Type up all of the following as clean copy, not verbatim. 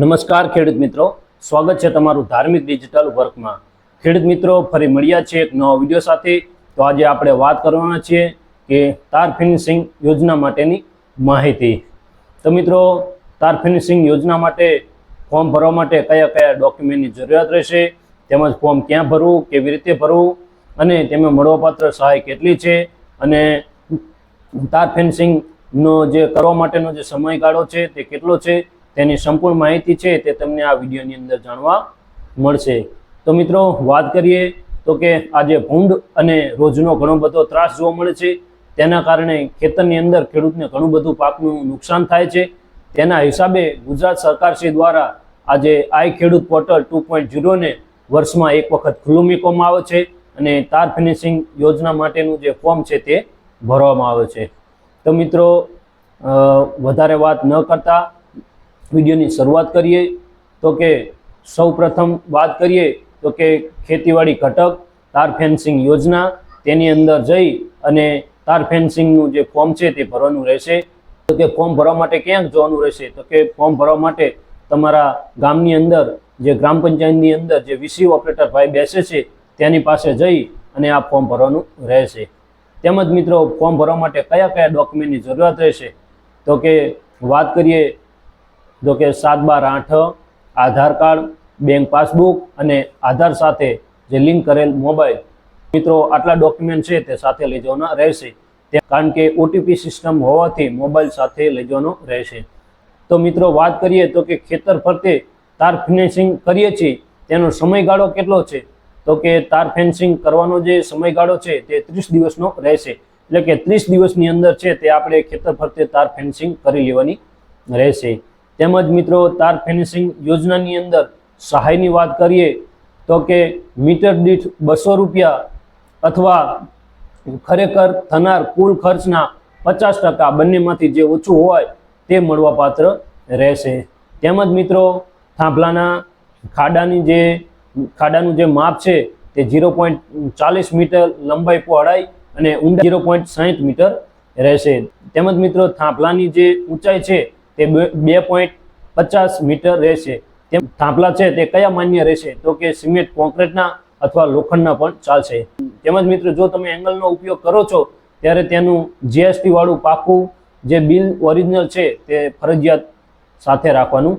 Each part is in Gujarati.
નમસ્કાર ખેડૂત મિત્રો, સ્વાગત છે તમારું ધાર્મિક ડિજિટલ વર્કમાં। ખેડૂત મિત્રો, ફરી મળ્યા છે એક નવા વિડીયો સાથે। તો આજે આપણે વાત કરવાના છીએ કે તાર ફિનિશિંગ યોજના માટેની માહિતી। તો મિત્રો, તાર ફિનિશિંગ યોજના માટે ફોર્મ ભરવા માટે કયા કયા ડોક્યુમેન્ટની જરૂરિયાત રહેશે, તેમજ ફોર્મ ક્યાં ભરવું, કેવી રીતે ભરવું અને તેમાં મળવાપાત્ર સહાય કેટલી છે અને તાર ફિનિશિંગનો જે કરવા માટેનો જે સમયગાળો છે તે કેટલો છે તેની સંપૂર્ણ માહિતી છે તે તમને આ વિડીયોની અંદર જાણવા મળશે। તો મિત્રો, વાત કરીએ તો કે આજે ભૂંડ અને રોજનો ઘણો બધો ત્રાસ જોવા મળે છે। તેના કારણે ખેતરની અંદર ખેડૂતને ઘણું બધું પાકનું નુકસાન થાય છે। તેના હિસાબે ગુજરાત સરકારશ્રી દ્વારા આજે આઈ ખેડૂત પોર્ટલ 2.0 ને વર્ષમાં એક વખત ખુલ્લું મૂકવામાં આવે છે અને તાર ફિનિશિંગ યોજના માટેનું જે ફોર્મ છે તે ભરવામાં આવે છે। તો મિત્રો, વધારે વાત ન કરતા વિડીયોની શરૂઆત કરીએ। તો કે સૌ પ્રથમ વાત કરીએ તો કે ખેતીવાડી ઘટક તાર ફેન્સિંગ યોજના, તેની અંદર જઈ અને તાર ફેન્સિંગનું જે ફોર્મ છે તે ભરવાનું રહેશે। તો કે ફોર્મ ભરવા માટે ક્યાંક જવાનું રહેશે? તો કે ફોર્મ ભરવા માટે તમારા ગામની અંદર જે ગ્રામ પંચાયતની અંદર જે વીસી ઓપરેટર ભાઈ બેસે છે તેની પાસે જઈ અને આ ફોર્મ ભરવાનું રહેશે। તેમજ મિત્રો, ફોર્મ ભરવા માટે કયા કયા ડોક્યુમેન્ટની જરૂરિયાત રહેશે? તો કે વાત કરીએ તો કે 7/12 આધાર કાર્ડ, બેંક પાસબુક અને આધાર સાથે જે લિંક કરેલ મોબાઈલ। મિત્રો, આટલા ડોક્યુમેન્ટ છે તે સાથે લઈ જવાના રહેશે, કારણ કે ઓટીપી સિસ્ટમ હોવાથી મોબાઈલ સાથે લઈ જવાનો રહેશે। તો મિત્રો, વાત કરીએ તો કે ખેતર ફરતે તાર ફિનિશિંગ કરીએ છીએ તેનો સમયગાળો કેટલો છે? તો કે તાર ફેન્સિંગ કરવાનો જે સમયગાળો છે તે 30 દિવસનો રહેશે। એટલે કે 30 દિવસની અંદર છે તે આપણે ખેતર ફરતે તાર ફેન્સિંગ કરી લેવાની રહેશે। તેમજ મિત્રો, તાર ફિનિશિંગ યોજનાની અંદર સહાયની વાત કરીએ તો કે મીટર દીઠ 200 રૂપિયા અથવા ખરેખર થનાર કુલ ખર્ચના 50% બંનેમાંથી જે ઓછું હોય તે મળવાપાત્ર રહેશે। તેમજ મિત્રો, થાંભલાના ખાડાનું જે માપ છે તે 0.40 મીટર લંબાઈ પહોળાઈ અને ઊંડાઈ 0.60 મીટર રહેશે। તેમજ મિત્રો, થાંભલાની જે ઊંચાઈ છે તે 2.50 મીટર રહેશે। તેમ થાંભલા છે તે કયા માન્ય રહેશે? તો કે સિમેન્ટ કોન્ક્રીટના અથવા લોખંડના પણ ચાલશે। તેમજ મિત્રો, જો તમે એંગલનો ઉપયોગ કરો છો ત્યારે તેનું જીએસટી વાળું પાકું જે બિલ ઓરિજિનલ છે તે ફરજિયાત સાથે રાખવાનું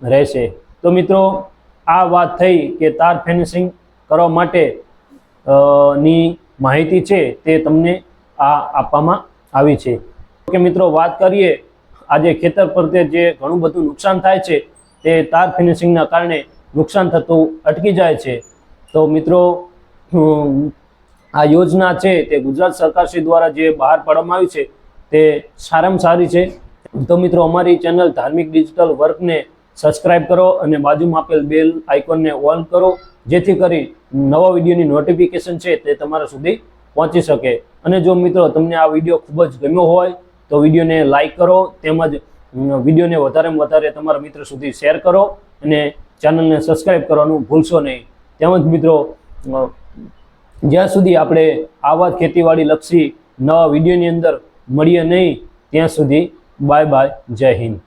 રહેશે। તો મિત્રો, આ વાત થઈ કે તાર ફિનિશિંગ કરવા માટે ની માહિતી છે તે તમને આ આપવામાં આવી છે। કે મિત્રો, વાત કરીએ આજે ખેતર પર જે ઘણું બધું નુકસાન થાય છે તે તાર ફિનિશિંગના કારણે નુકસાન થતું અટકી જાય છે। તો મિત્રો, આ યોજના છે તે ગુજરાત સરકારશ્રી દ્વારા જે બહાર પાડવામાં આવી છે તે સારામાં સારી છે। તો મિત્રો, અમારી ચેનલ ધાર્મિક ડિજિટલ વર્કને સબસ્ક્રાઈબ કરો અને બાજુમાં આપેલ બેલ આઇકોનને ઓન કરો, જેથી કરી નવા વિડીયોની નોટિફિકેશન છે તે તમારા સુધી પહોંચી શકે। અને જો મિત્રો તમને આ વિડીયો ખૂબ જ ગમ્યો હોય તો વિડીયોને લાઈક કરો, તેમજ વિડીયોને વધારેમાં વધારે તમારા મિત્ર સુધી શેર કરો અને ચેનલને સબસ્ક્રાઈબ કરવાનું ભૂલશો નહીં। તેમજ મિત્રો, જ્યાં સુધી આપણે આવા ખેતીવાડી લક્ષી નવા વિડીયોની અંદર મળીએ નહીં ત્યાં સુધી બાય બાય, જય હિન્દ।